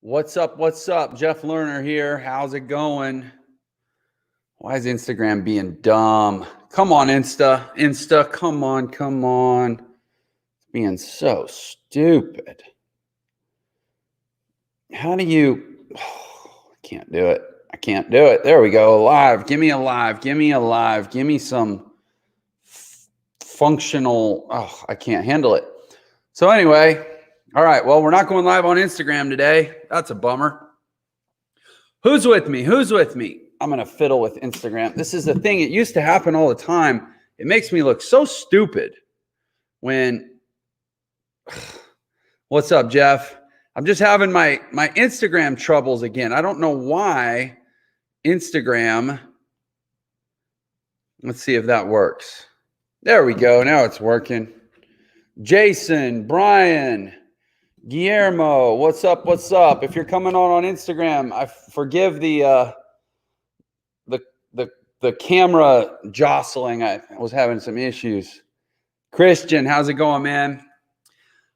What's up? What's up? Jeff Lerner here. How's it going? Why is Instagram being dumb? Come on, Insta. Come on. It's being so stupid. How do you? I can't do it. There we go. Live. Give me a live. Give me some functional. Oh, I can't handle it. So anyway. All right, well, we're not going live on Instagram today. That's a bummer. Who's with me? I'm going to fiddle with Instagram. This is the thing. It used to happen all the time. It makes me look so stupid when... What's up, Jeff? I'm just having my Instagram troubles again. I don't know why Instagram... Let's see if that works. There we go. Now it's working. Jason, Brian... Guillermo, what's up? If you're coming on Instagram, I forgive the camera jostling. I was having some issues. Christian, how's it going, man?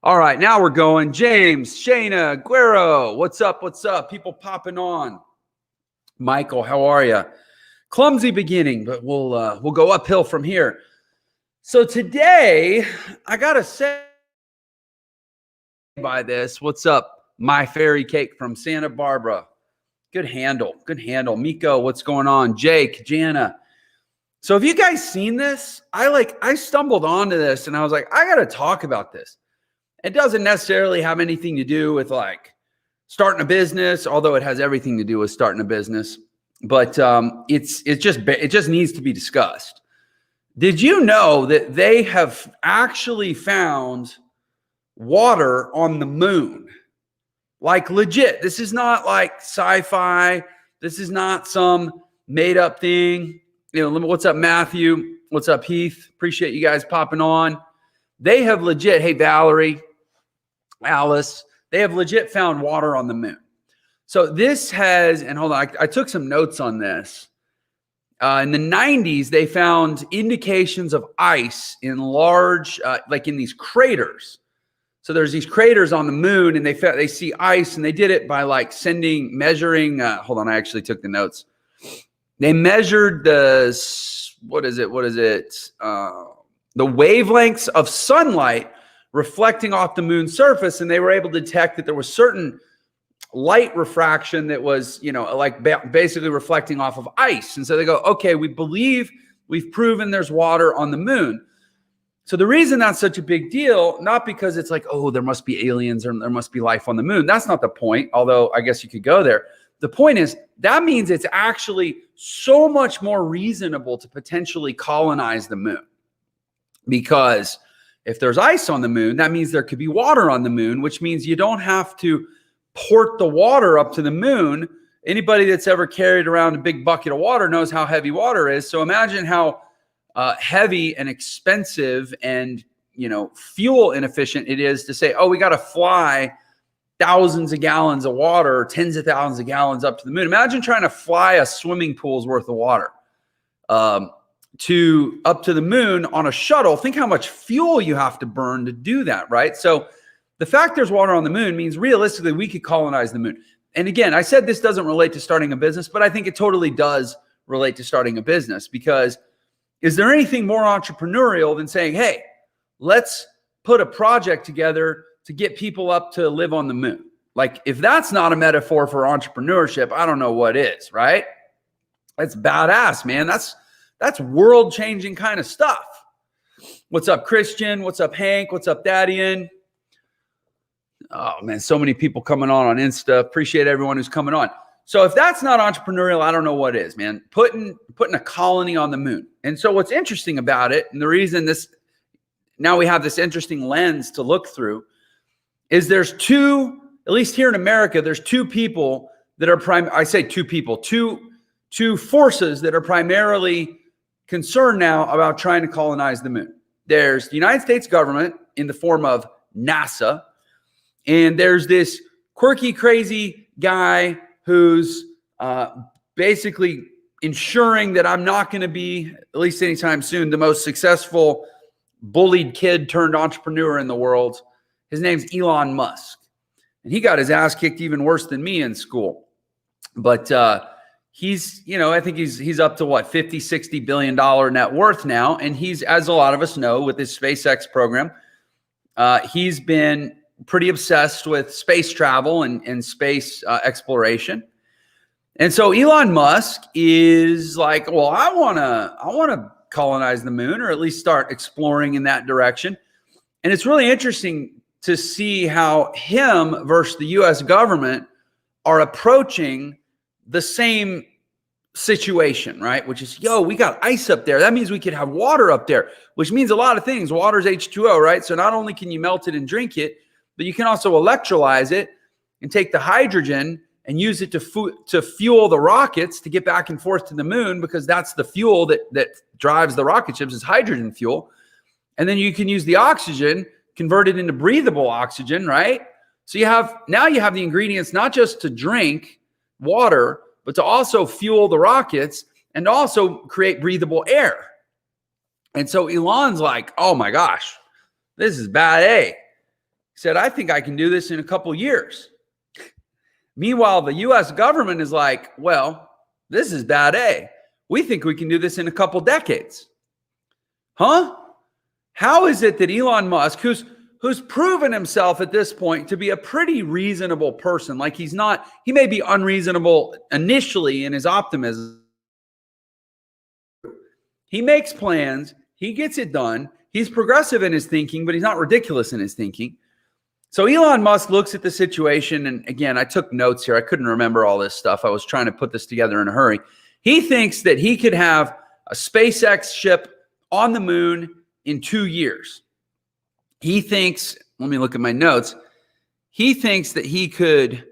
All right, now we're going. James, Shayna, Guerrero, what's up? People popping on. Michael, how are you? Clumsy beginning, but we'll go uphill from here. So today, I gotta say, by this. What's up? My Fairy Cake from Santa Barbara. Good handle. Miko, what's going on? Jake, Jana. So have you guys seen this? I stumbled onto this and I was like, I got to talk about this. It doesn't necessarily have anything to do with like starting a business, although it has everything to do with starting a business. But it just needs to be discussed. Did you know that they have actually found water on the moon? Like legit. This is not like sci-fi. This is not some made up thing. You know, what's up, Matthew? What's up, Heath? Appreciate you guys popping on. They have legit, hey, Valerie, Alice, they have legit found water on the moon. So this has, and hold on, I took some notes on this. In the 90s, they found indications of ice in large, like in these craters. So there's these craters on the moon and they see ice, and they did it by like measuring, hold on, I actually took the notes. They measured the wavelengths of sunlight reflecting off the moon's surface. And they were able to detect that there was certain light refraction that was, like basically reflecting off of ice. And so they go, okay, we believe we've proven there's water on the moon. So the reason that's such a big deal, not because it's like, oh, there must be aliens or there must be life on the moon. That's not the point, although I guess you could go there. The point is that means it's actually so much more reasonable to potentially colonize the moon. Because if there's ice on the moon, that means there could be water on the moon, which means you don't have to port the water up to the moon. Anybody that's ever carried around a big bucket of water knows how heavy water is. So imagine how heavy and expensive and, fuel inefficient it is to say, oh, we got to fly thousands of gallons of water, tens of thousands of gallons up to the moon. Imagine trying to fly a swimming pool's worth of water up to the moon on a shuttle. Think how much fuel you have to burn to do that, right? So the fact there's water on the moon means realistically we could colonize the moon. And again, I said this doesn't relate to starting a business, but I think it totally does relate to starting a business, because is there anything more entrepreneurial than saying, hey, let's put a project together to get people up to live on the moon? Like, if that's not a metaphor for entrepreneurship, I don't know what is, right? That's badass, man. That's world-changing kind of stuff. What's up, Christian? What's up, Hank? What's up, Dadian? Oh, man, so many people coming on Insta. Appreciate everyone who's coming on. So if that's not entrepreneurial, I don't know what is, man. Putting a colony on the moon. And so what's interesting about it, and the reason now we have this interesting lens to look through, is there's two, at least here in America, there's two people that are two forces that are primarily concerned now about trying to colonize the moon. There's the United States government in the form of NASA, and there's this quirky, crazy guy who's basically ensuring that I'm not going to be, at least anytime soon, the most successful bullied kid turned entrepreneur in the world. His name's Elon Musk. And he got his ass kicked even worse than me in school. But he's, I think he's up to what, $50-60 billion net worth now. And he's, as a lot of us know, with his SpaceX program, he's been pretty obsessed with space travel and space exploration. And so Elon Musk is like, well, I want to colonize the moon, or at least start exploring in that direction. And it's really interesting to see how him versus the US government are approaching the same situation, right? Which is, we got ice up there. That means we could have water up there, which means a lot of things. Water is H2O, right? So not only can you melt it and drink it, but you can also electrolyze it and take the hydrogen and use it to fuel the rockets to get back and forth to the moon, because that's the fuel that drives the rocket ships, is hydrogen fuel. And then you can use the oxygen, convert it into breathable oxygen, right? So now you have the ingredients not just to drink water, but to also fuel the rockets and also create breathable air. And so Elon's like, oh my gosh, this is bad A. He said, I think I can do this in a couple years. Meanwhile, the US government is like, well, this is bad A. We think we can do this in a couple decades. Huh? How is it that Elon Musk, who's proven himself at this point to be a pretty reasonable person, like he may be unreasonable initially in his optimism. He makes plans, he gets it done, he's progressive in his thinking, but he's not ridiculous in his thinking. So Elon Musk looks at the situation, and again, I took notes here. I couldn't remember all this stuff. I was trying to put this together in a hurry. He thinks that he could have a SpaceX ship on the moon in 2 years. He thinks, let me look at my notes. He thinks that he could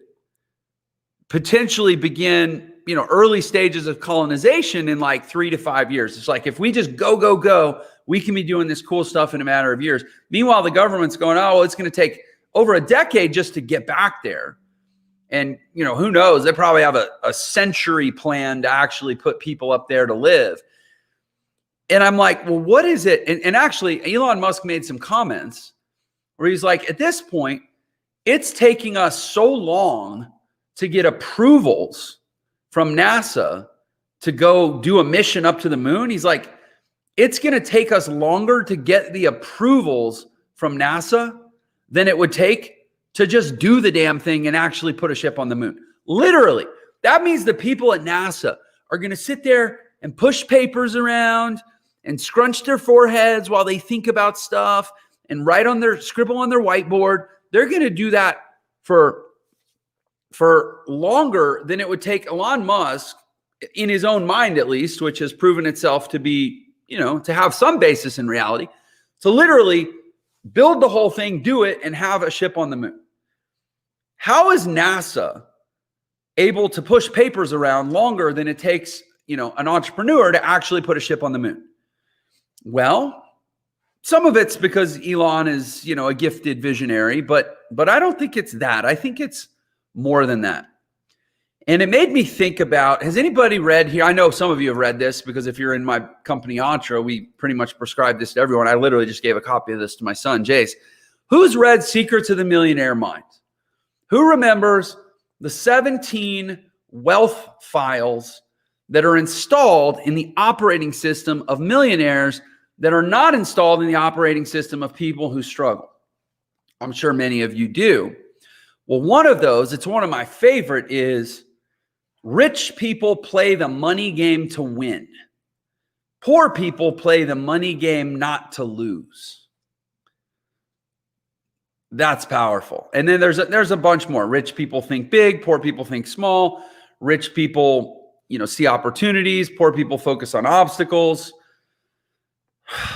potentially begin, early stages of colonization in like 3 to 5 years. It's like, if we just go, we can be doing this cool stuff in a matter of years. Meanwhile, the government's going, oh, well, it's going to take over a decade just to get back there. And, who knows? They probably have a century plan to actually put people up there to live. And I'm like, well, what is it? And actually, Elon Musk made some comments where he's like, at this point, it's taking us so long to get approvals from NASA to go do a mission up to the moon. He's like, it's going to take us longer to get the approvals from NASA than it would take to just do the damn thing and actually put a ship on the moon. Literally. That means the people at NASA are going to sit there and push papers around and scrunch their foreheads while they think about stuff and scribble on their whiteboard. They're going to do that for longer than it would take Elon Musk, in his own mind at least, which has proven itself to be, to have some basis in reality, to literally build the whole thing, do it, and have a ship on the moon. How is NASA able to push papers around longer than it takes, an entrepreneur to actually put a ship on the moon? Well, some of it's because Elon is, a gifted visionary, but I don't think it's that. I think it's more than that. And it made me think about, has anybody read here? I know some of you have read this, because if you're in my company Entra, we pretty much prescribe this to everyone. I literally just gave a copy of this to my son, Jace. Who's read Secrets of the Millionaire Mind? Who remembers the 17 wealth files that are installed in the operating system of millionaires that are not installed in the operating system of people who struggle? I'm sure many of you do. Well, one of those, it's one of my favorite, is rich people play the money game to win. Poor people play the money game not to lose. That's powerful. And then there's a bunch more. Rich people think big, poor people think small. Rich people, see opportunities. Poor people focus on obstacles,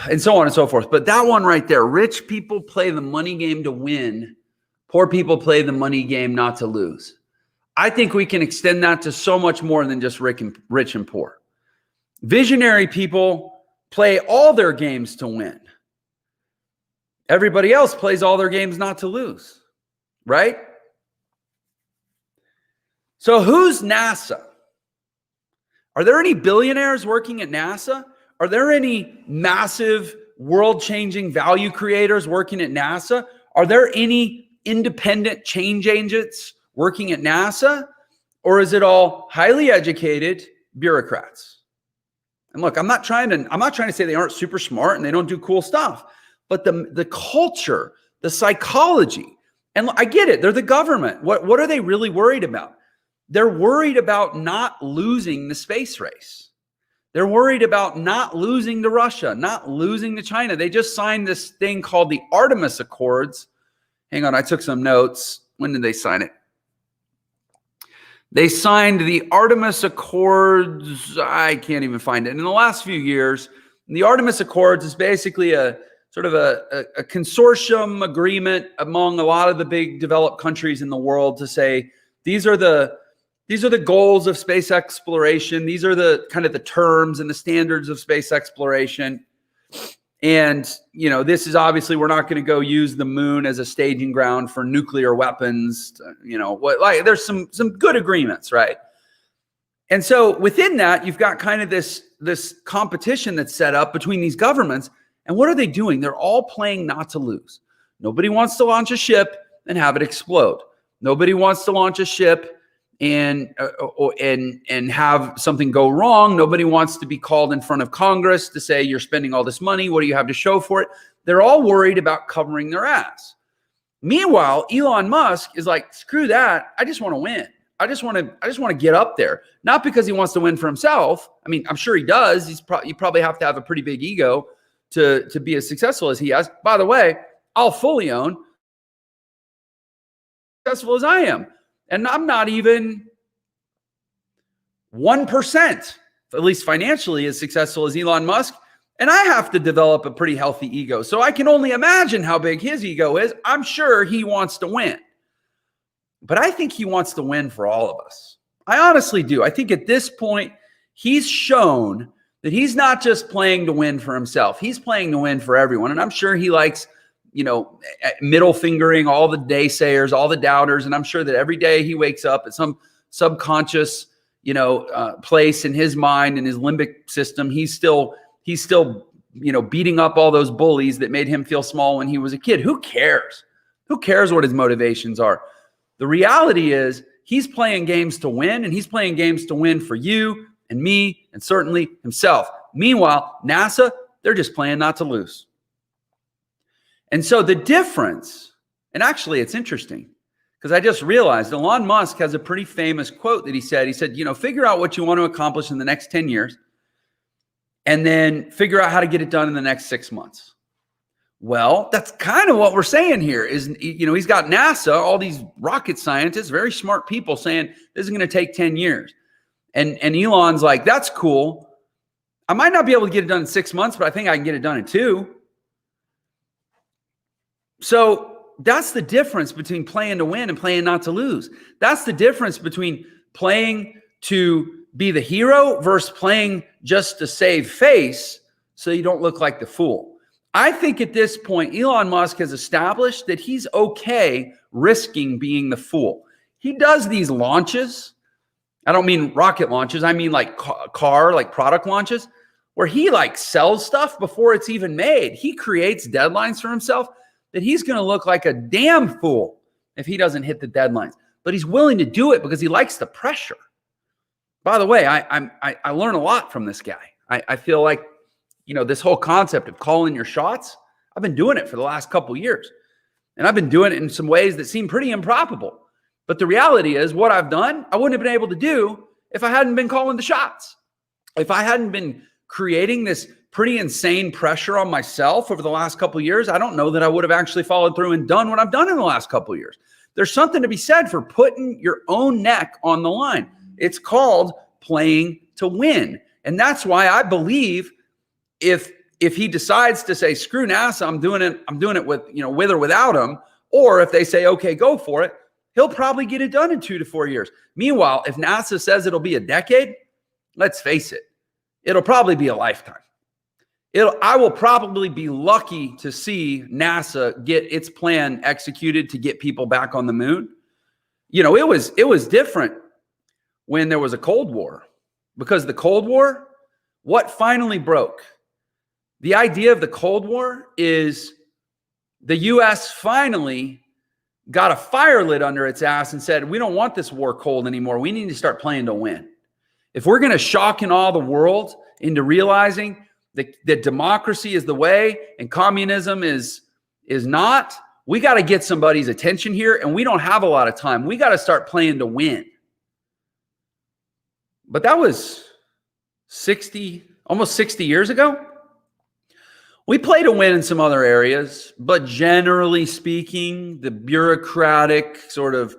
and so on and so forth. But that one right there, rich people play the money game to win. Poor people play the money game not to lose. I think we can extend that to so much more than just rich and poor. Visionary people play all their games to win. Everybody else plays all their games not to lose, right? So who's NASA? Are there any billionaires working at NASA? Are there any massive world-changing value creators working at NASA? Are there any independent change agents working at NASA, or is it all highly educated bureaucrats? And look, I'm not trying to say they aren't super smart and they don't do cool stuff, but the culture, the psychology, and I get it, they're the government. What are they really worried about? They're worried about not losing the space race. They're worried about not losing to Russia, not losing to China. They just signed this thing called the Artemis Accords. Hang on, I took some notes. When did they sign it? They signed the Artemis Accords. I can't even find it. In the last few years, the Artemis Accords is basically a sort of a consortium agreement among a lot of the big developed countries in the world to say, these are the goals of space exploration. These are the kind of the terms and the standards of space exploration. And, you know, this is obviously, we're not going to go use the moon as a staging ground for nuclear weapons. You know, there's some good agreements, right? And so within that, you've got kind of this competition that's set up between these governments. And what are they doing? They're all playing not to lose. Nobody wants to launch a ship and have it explode. Nobody wants to launch a ship and have something go wrong. Nobody wants to be called in front of Congress to say, you're spending all this money. What do you have to show for it? They're all worried about covering their ass. Meanwhile, Elon Musk is like, screw that. I just want to win. I just want to get up there. Not because he wants to win for himself. I mean, I'm sure he does. You probably have to have a pretty big ego to be as successful as he has. By the way, I'll fully own successful as I am. And I'm not even 1%, at least financially, as successful as Elon Musk. And I have to develop a pretty healthy ego. So I can only imagine how big his ego is. I'm sure he wants to win. But I think he wants to win for all of us. I honestly do. I think at this point, he's shown that he's not just playing to win for himself. He's playing to win for everyone. And I'm sure he likes, you know, middle fingering all the naysayers, all the doubters. And I'm sure that every day he wakes up at some subconscious, place in his mind, in his limbic system, he's still, beating up all those bullies that made him feel small when he was a kid. Who cares? Who cares what his motivations are? The reality is he's playing games to win, and he's playing games to win for you and me and certainly himself. Meanwhile, NASA, they're just playing not to lose. And so the difference, and actually it's interesting because I just realized Elon Musk has a pretty famous quote that he said, figure out what you want to accomplish in the next 10 years and then figure out how to get it done in the next 6 months. Well, that's kind of what we're saying here is, he's got NASA, all these rocket scientists, very smart people saying this is going to take 10 years. And Elon's like, that's cool. I might not be able to get it done in 6 months, but I think I can get it done in 2. So that's the difference between playing to win and playing not to lose. That's the difference between playing to be the hero versus playing just to save face so you don't look like the fool. I think at this point, Elon Musk has established that he's okay risking being the fool. He does these launches. I don't mean rocket launches. I mean like product launches where he sells stuff before it's even made. He creates deadlines for himself that he's going to look like a damn fool if he doesn't hit the deadlines. But he's willing to do it because he likes the pressure. By the way, I learn a lot from this guy. I feel like, this whole concept of calling your shots, I've been doing it for the last couple of years. And I've been doing it in some ways that seem pretty improbable. But the reality is what I've done, I wouldn't have been able to do if I hadn't been calling the shots. If I hadn't been creating this pretty insane pressure on myself over the last couple of years, I don't know that I would have actually followed through and done what I've done in the last couple of years. There's something to be said for putting your own neck on the line. It's called playing to win. And that's why I believe if he decides to say, screw NASA, I'm doing it with or without him, or if they say, okay, go for it, he'll probably get it done in 2 to 4 years. Meanwhile, if NASA says it'll be a decade, let's face it, it'll probably be a lifetime. I will probably be lucky to see NASA get its plan executed to get people back on the moon. It was different when there was a Cold War, because the Cold War, what finally broke? The idea of the Cold War is the U.S. finally got a fire lit under its ass and said, we don't want this war cold anymore. We need to start playing to win. If we're going to shock and awe the world into realizing that democracy is the way and communism is not, we got to get somebody's attention here, and we don't have a lot of time. We got to start playing to win. But that was almost 60 years ago. We play to win in some other areas, but generally speaking, the bureaucratic, sort of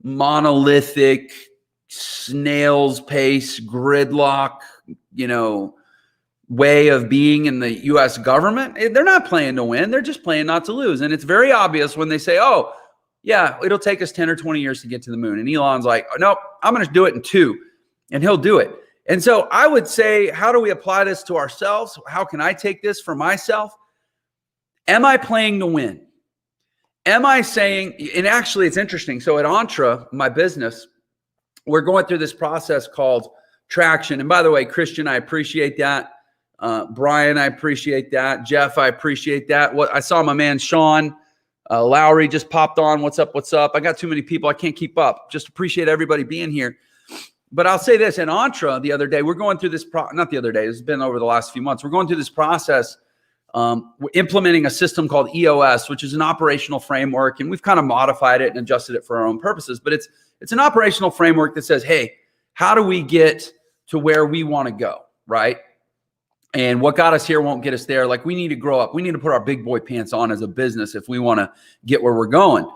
monolithic, snail's pace, gridlock, way of being in the U.S. government, they're not playing to win. They're just playing not to lose. And it's very obvious when they say, oh, yeah, it'll take us 10 or 20 years to get to the moon. And Elon's like, oh, nope, I'm going to do it in 2. And he'll do it. And so I would say, how do we apply this to ourselves? How can I take this for myself? Am I playing to win? Am I saying, and actually it's interesting. So at Entra, my business, we're going through this process called traction. And by the way, Christian, I appreciate that. Brian, I appreciate that. Jeff, I appreciate that. I saw my man Sean Lowry just popped on. What's up? What's up? I got too many people. I can't keep up. Just appreciate everybody being here. But I'll say this, in Entra the other day, we're going through this, not the other day, it's been over the last few months. We're going through this process. We're implementing a system called EOS, which is an operational framework. And we've kind of modified it and adjusted it for our own purposes. But it's an operational framework that says, hey, how do we get to where we want to go, right? And what got us here won't get us there. Like, we need to grow up. We need to put our big boy pants on as a business if we want to get where we're going.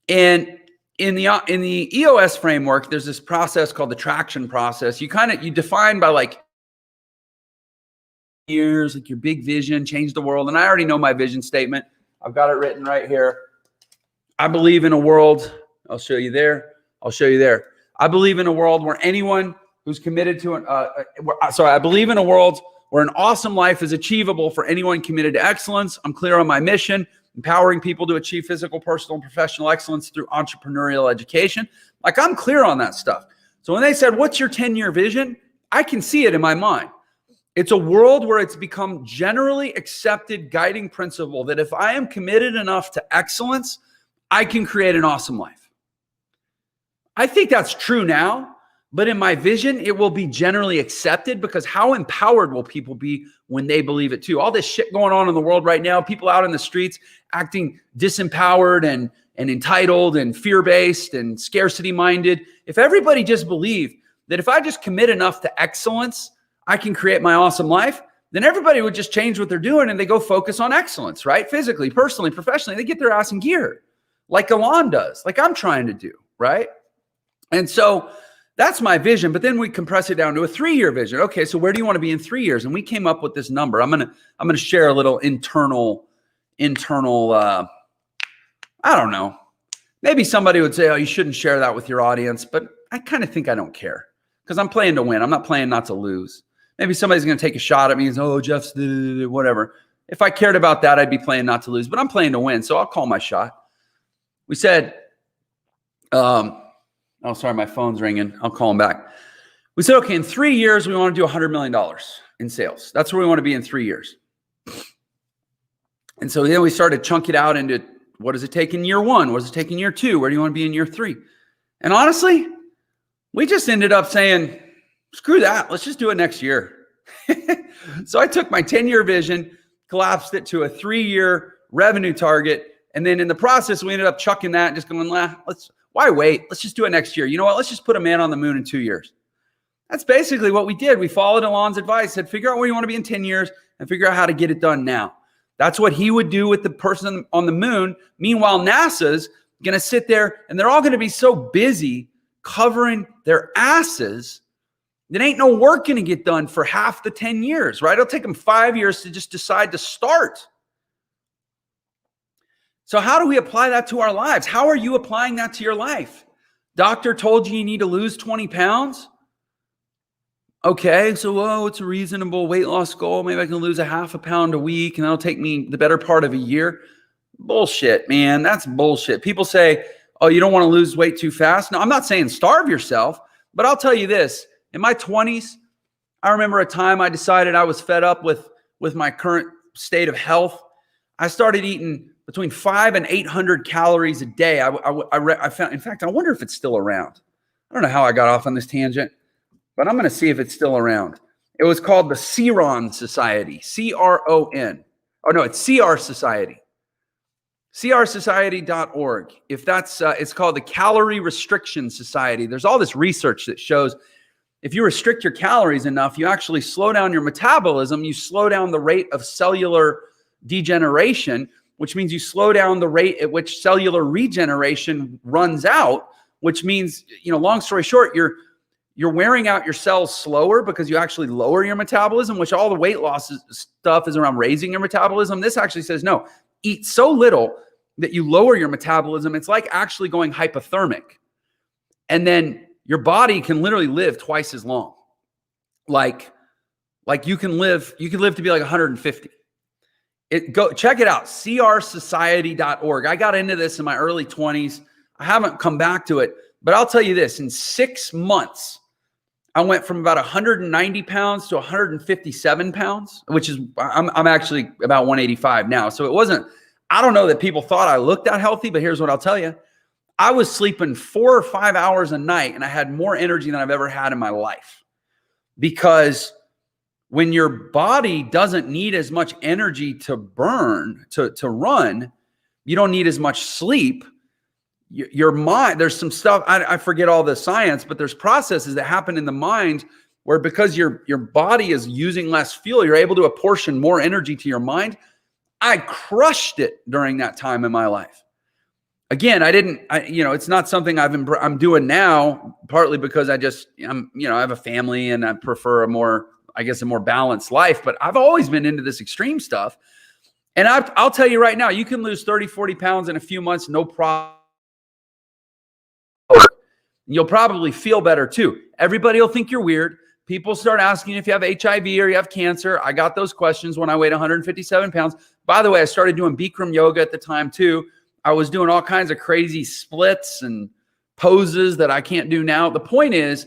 And in the EOS framework, there's this process called the traction process. You define by like years, like your big vision, change the world. And I already know my vision statement. I've got it written right here. I believe in a world. I'll show you there. I'll show you there. I believe in a world where anyone who's committed to I believe in a world where an awesome life is achievable for anyone committed to excellence. I'm clear on my mission, empowering people to achieve physical, personal, and professional excellence through entrepreneurial education. Like, I'm clear on that stuff. So when they said, what's your 10-year vision? I can see it in my mind. It's a world where it's become generally accepted guiding principle that if I am committed enough to excellence, I can create an awesome life. I think that's true now. But in my vision, it will be generally accepted, because how empowered will people be when they believe it too? All this shit going on in the world right now, people out in the streets acting disempowered and entitled and fear-based and scarcity-minded. If everybody just believed that if I just commit enough to excellence, I can create my awesome life, then everybody would just change what they're doing and they go focus on excellence, right? Physically, personally, professionally, they get their ass in gear like Elon does, like I'm trying to do, right? And so that's my vision, but then we compress it down to a 3-year vision. Okay, so where do you want to be in 3 years? And we came up with this number. I'm gonna share a little internal. I don't know. Maybe somebody would say, "Oh, you shouldn't share that with your audience," but I kind of think I don't care, because I'm playing to win. I'm not playing not to lose. Maybe somebody's gonna take a shot at me and say, "Oh, Jeff's whatever." If I cared about that, I'd be playing not to lose. But I'm playing to win, so I'll call my shot. We said. Oh, sorry, my phone's ringing. I'll call him back. We said, okay, in 3 years, we want to do $100 million in sales. That's where we want to be in 3 years. And so then we started chunking it out into, what does it take in year 1? What does it take in year 2? Where do you want to be in year 3? And honestly, we just ended up saying, screw that. Let's just do it next year. So I took my 10-year vision, collapsed it to a 3-year revenue target. And then in the process, we ended up chucking that and just going, why wait? Let's just do it next year. You know what? Let's just put a man on the moon in 2 years. That's basically what we did. We followed Elon's advice, said, figure out where you want to be in 10 years and figure out how to get it done now. That's what he would do with the person on the moon. Meanwhile, NASA's going to sit there and they're all going to be so busy covering their asses that ain't no work going to get done for half the 10 years, right? It'll take them 5 years to just decide to start. So how do we apply that to our lives? How are you applying that to your life? Doctor told you need to lose 20 pounds. Okay, so it's a reasonable weight loss goal. Maybe I can lose a half a pound a week and that'll take me the better part of a year. Bullshit, man. That's bullshit. People say, oh, you don't want to lose weight too fast. No, I'm not saying starve yourself, but I'll tell you this. In my 20s, I remember a time I decided I was fed up with my current state of health. I started eating between 500 and 800 calories a day. I found, in fact, I wonder if it's still around. I don't know how I got off on this tangent, but I'm going to see if it's still around. It was called the CRON Society, C-R-O-N. Oh, no, it's CR Society. CRSociety.org. If that's, it's called the Calorie Restriction Society. There's all this research that shows if you restrict your calories enough, you actually slow down your metabolism. You slow down the rate of cellular degeneration, which means you slow down the rate at which cellular regeneration runs out, which means, long story short, you're wearing out your cells slower because you actually lower your metabolism, which all the weight loss stuff is around raising your metabolism. This actually says, no, eat so little that you lower your metabolism. It's like actually going hypothermic. And then your body can literally live twice as long. Like you can live to be like 150. Check it out, crsociety.org. I got into this in my early 20s. I haven't come back to it, but I'll tell you this, in 6 months, I went from about 190 pounds to 157 pounds, which is, I'm actually about 185 now. So it wasn't, I don't know that people thought I looked that healthy, but here's what I'll tell you. I was sleeping 4 or 5 hours a night and I had more energy than I've ever had in my life. Because when your body doesn't need as much energy to burn, to run, you don't need as much sleep. Your mind, there's some stuff, I forget all the science, but there's processes that happen in the mind where because your body is using less fuel, you're able to apportion more energy to your mind. I crushed it during that time in my life. Again, it's not something I'm doing now, partly because I have a family and I prefer a more balanced life, but I've always been into this extreme stuff. And I'll tell you right now, you can lose 30, 40 pounds in a few months, no problem. You'll probably feel better too. Everybody will think you're weird. People start asking if you have HIV or you have cancer. I got those questions when I weighed 157 pounds. By the way, I started doing Bikram yoga at the time too. I was doing all kinds of crazy splits and poses that I can't do now. The point is,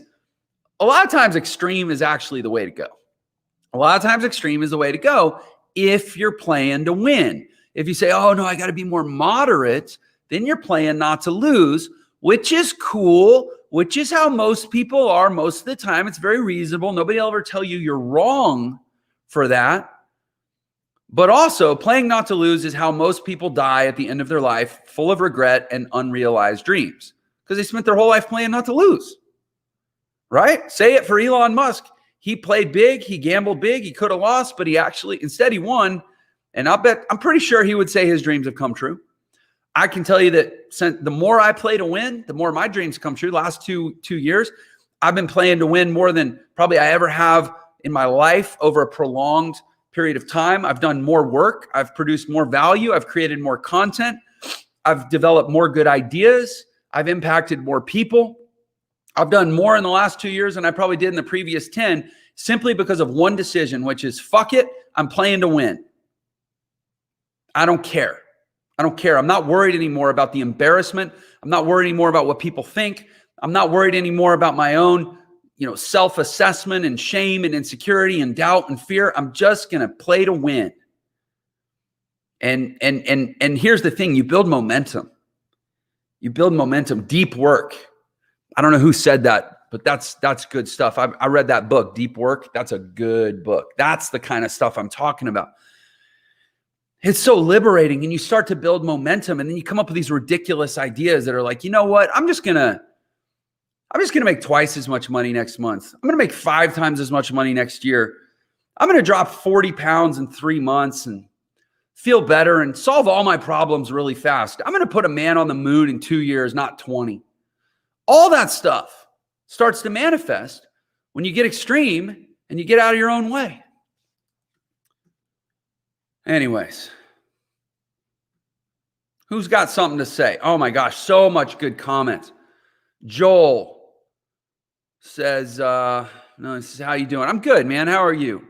a lot of times extreme is actually the way to go. A lot of times extreme is the way to go if you're playing to win. If you say, oh no, I got to be more moderate, then you're playing not to lose, which is cool, which is how most people are most of the time. It's very reasonable. Nobody will ever tell you you're wrong for that. But also, playing not to lose is how most people die at the end of their life, full of regret and unrealized dreams, because they spent their whole life playing not to lose, right? Say it for Elon Musk. He played big, he gambled big, he could have lost, but instead he won. And I'm pretty sure he would say his dreams have come true. I can tell you that the more I play to win, the more my dreams come true. Last two years, I've been playing to win more than probably I ever have in my life over a prolonged period of time. I've done more work. I've produced more value. I've created more content. I've developed more good ideas. I've impacted more people. I've done more in the last 2 years than I probably did in the previous 10, simply because of one decision, which is fuck it. I'm playing to win. I don't care. I don't care. I'm not worried anymore about the embarrassment. I'm not worried anymore about what people think. I'm not worried anymore about my own, self-assessment and shame and insecurity and doubt and fear. I'm just going to play to win. And here's the thing. You build momentum. You build momentum, deep work. I don't know who said that, but that's good stuff. I read that book, Deep Work. That's a good book. That's the kind of stuff I'm talking about. It's so liberating, and you start to build momentum, and then you come up with these ridiculous ideas that are like, you know what? I'm just gonna make twice as much money next month. I'm gonna make 5 times as much money next year. I'm gonna drop 40 pounds in 3 months and feel better and solve all my problems really fast. I'm gonna put a man on the moon in 2 years, not 20. All that stuff starts to manifest when you get extreme and you get out of your own way. Anyways, who's got something to say? Oh my gosh, so much good comments. Joel says, no, this is how you doing? I'm good, man. How are you?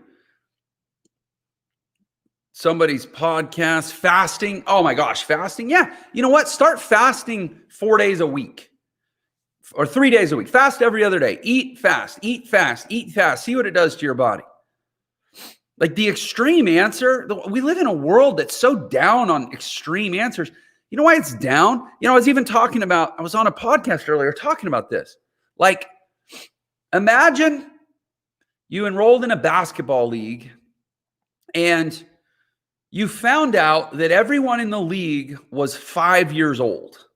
Somebody's podcast, fasting. Oh my gosh, fasting. Yeah. You know what? Start fasting 4 days a week or 3 days a week. Fast every other day. Eat fast, eat fast, eat fast. See what it does to your body. Like the extreme answer, we live in a world that's so down on extreme answers. You know why it's down? I was even talking about, I was on a podcast earlier talking about this. Like, imagine you enrolled in a basketball league and you found out that everyone in the league was 5 years old.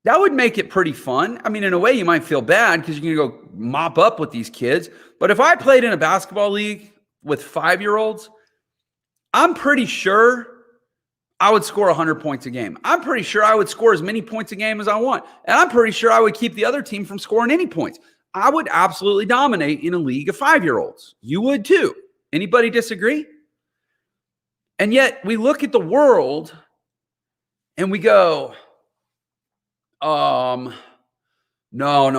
That would make it pretty fun. I mean, in a way, you might feel bad because you're going to go mop up with these kids. But if I played in a basketball league with 5-year-olds, I'm pretty sure I would score 100 points a game. I'm pretty sure I would score as many points a game as I want. And I'm pretty sure I would keep the other team from scoring any points. I would absolutely dominate in a league of 5-year-olds. You would too. Anybody disagree? And yet we look at the world and we go, no,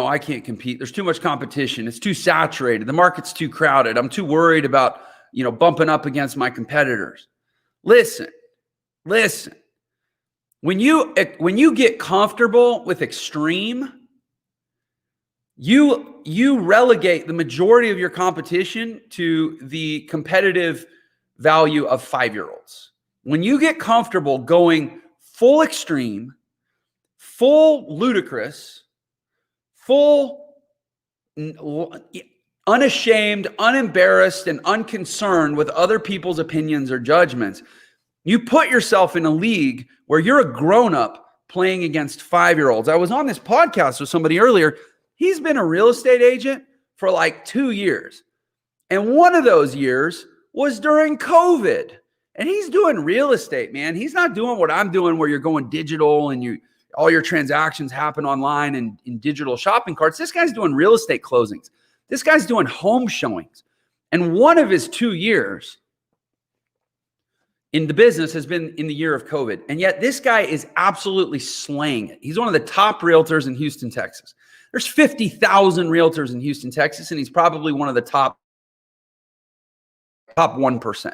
I can't compete. There's too much competition. It's too saturated. The market's too crowded. I'm too worried about, bumping up against my competitors. Listen. When you get comfortable with extreme, you relegate the majority of your competition to the competitive value of 5-year-olds. When you get comfortable going full extreme, full ludicrous, full unashamed, unembarrassed, and unconcerned with other people's opinions or judgments, you put yourself in a league where you're a grown-up playing against 5-year-olds. I was on this podcast with somebody earlier. He's been a real estate agent for like 2 years. And one of those years was during COVID. And he's doing real estate, man. He's not doing what I'm doing where you're going digital and all your transactions happen online and in digital shopping carts. This guy's doing real estate closings. This guy's doing home showings. And one of his 2 years in the business has been in the year of COVID. And yet this guy is absolutely slaying it. He's one of the top realtors in Houston, Texas. There's 50,000 realtors in Houston, Texas, and he's probably one of the top 1%.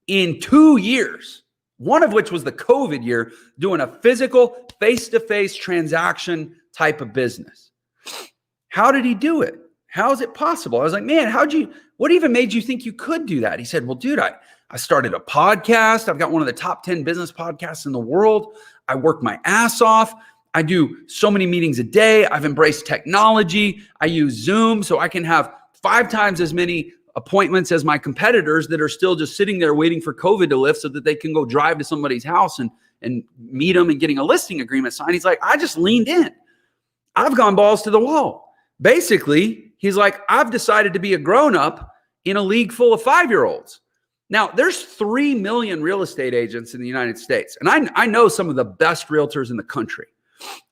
In 2 years, one of which was the COVID year, doing a physical, face-to-face transaction type of business. How did he do it? How is it possible? I was like, man, what even made you think you could do that? He said, well, dude, I started a podcast. I've got one of the top 10 business podcasts in the world. I work my ass off. I do so many meetings a day. I've embraced technology. I use Zoom so I can have 5 times as many appointments as my competitors that are still just sitting there waiting for COVID to lift so that they can go drive to somebody's house and meet them and getting a listing agreement signed. He's like, I just leaned in. I've gone balls to the wall. Basically, he's like, I've decided to be a grown-up in a league full of 5-year-olds. Now, there's 3 million real estate agents in the United States. And I know some of the best realtors in the country.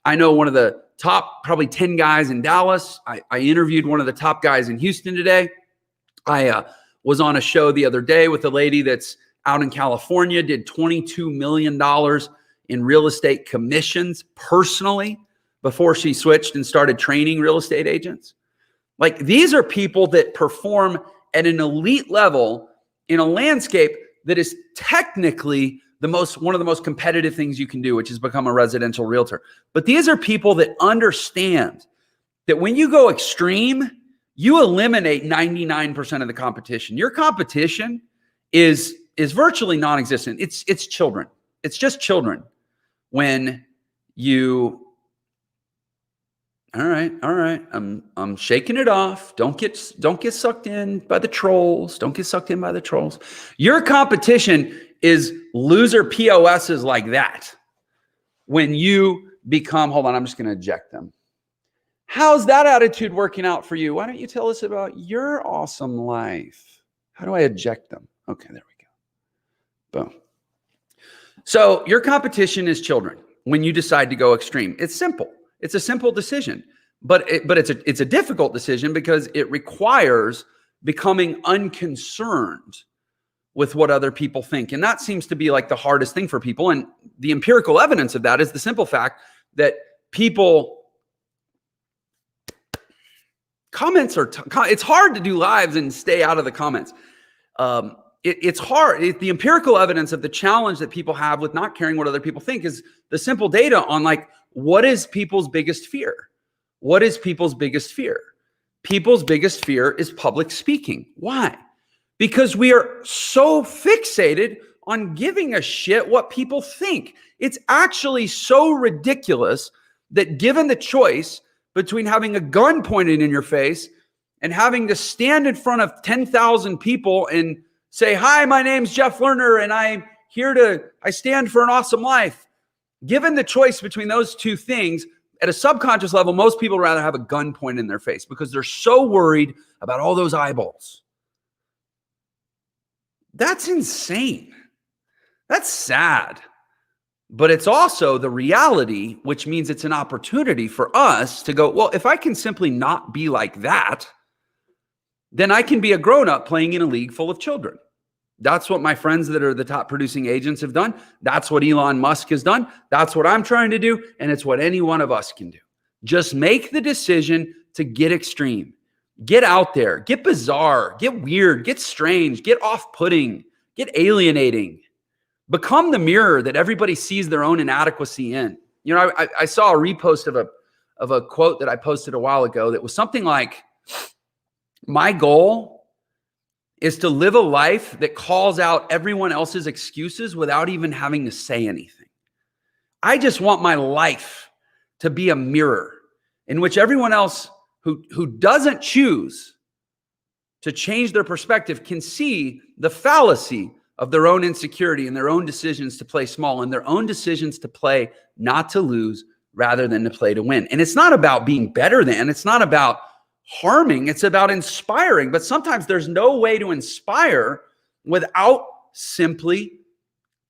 I know one of the top probably 10 guys in Dallas. I interviewed one of the top guys in Houston today. I was on a show the other day with a lady that's out in California, did $22 million in real estate commissions personally before she switched and started training real estate agents. Like, these are people that perform at an elite level in a landscape that is technically one of the most competitive things you can do, which is become a residential realtor. But these are people that understand that when you go extreme, you eliminate 99% of the competition. Your competition is virtually non-existent. It's children. It's just children. When you, all right. I'm shaking it off. Don't get sucked in by the trolls. Don't get sucked in by the trolls. Your competition is loser POSs like that. When you become, hold on, I'm just going to eject them. How's that attitude working out for you? Why don't you tell us about your awesome life? How do I eject them? Okay, there we go. Boom. So your competition is children when you decide to go extreme. It's simple. It's a simple decision, but it's a difficult decision because it requires becoming unconcerned with what other people think. And that seems to be like the hardest thing for people. And the empirical evidence of that is the simple fact that people comments are, it's hard to do lives and stay out of the comments. It's hard. The empirical evidence of the challenge that people have with not caring what other people think is the simple data on like, what is people's biggest fear? What is people's biggest fear? People's biggest fear is public speaking. Why? because we are so fixated on giving a shit what people think. It's actually so ridiculous that given the choice between having a gun pointed in your face and having to stand in front of 10,000 people and say, hi, my name's Jeff Lerner and I stand for an awesome life. Given the choice between those two things, at a subconscious level, most people rather have a gun pointed in their face because they're so worried about all those eyeballs. That's insane. That's sad. But it's also the reality, which means it's an opportunity for us to go, well, if I can simply not be like that, then I can be a grown-up playing in a league full of children. That's what my friends that are the top producing agents have done. That's what Elon Musk has done. That's what I'm trying to do. And it's what any one of us can do. Just make the decision to get extreme. Get out there. Get bizarre. Get weird. Get strange. Get off-putting. Get alienating. Become the mirror that everybody sees their own inadequacy in. You know, I saw a repost of a quote that I posted a while ago that was something like, my goal is to live a life that calls out everyone else's excuses without even having to say anything. I just want my life to be a mirror in which everyone else who doesn't choose to change their perspective can see the fallacy of their own insecurity and their own decisions to play small and their own decisions to play not to lose rather than to play to win. And it's not about being better than, it's not about harming, it's about inspiring. But sometimes there's no way to inspire without simply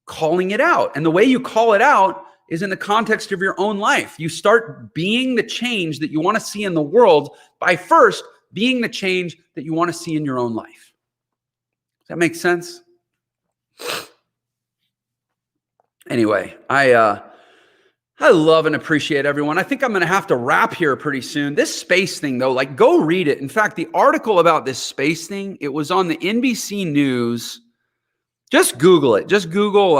calling it out. And the way you call it out is in the context of your own life. You start being the change that you want to see in the world by first being the change that you want to see in your own life. Does that make sense? Anyway, I love and appreciate everyone. I think I'm going to have to wrap here pretty soon. This space thing, though, like, go read it. In fact, the article about this space thing, it was on the NBC News. Just Google it. Just Google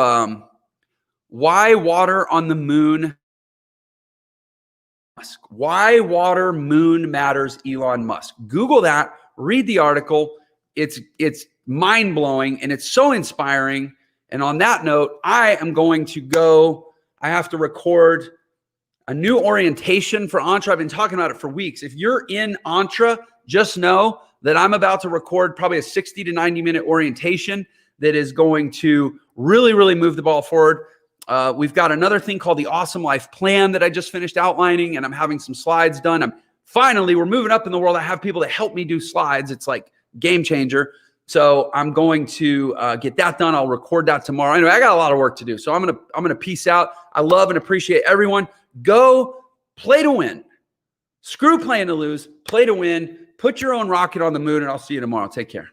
why water on the moon. Why water moon matters, Elon Musk. Google that. Read the article. It's mind-blowing and it's so inspiring. And on that note, I am going to go. I have to record a new orientation for Entre. I've been talking about it for weeks. If you're in Entre, just know that I'm about to record probably a 60 to 90 minute orientation that is going to really, really move the ball forward. We've got another thing called the Awesome Life Plan that I just finished outlining, and I'm having some slides done. We're moving up in the world. I have people that help me do slides. It's like game changer. So I'm going to get that done. I'll record that tomorrow. Anyway, I got a lot of work to do. So I'm gonna peace out. I love and appreciate everyone. Go play to win. Screw playing to lose. Play to win. Put your own rocket on the moon, and I'll see you tomorrow. Take care.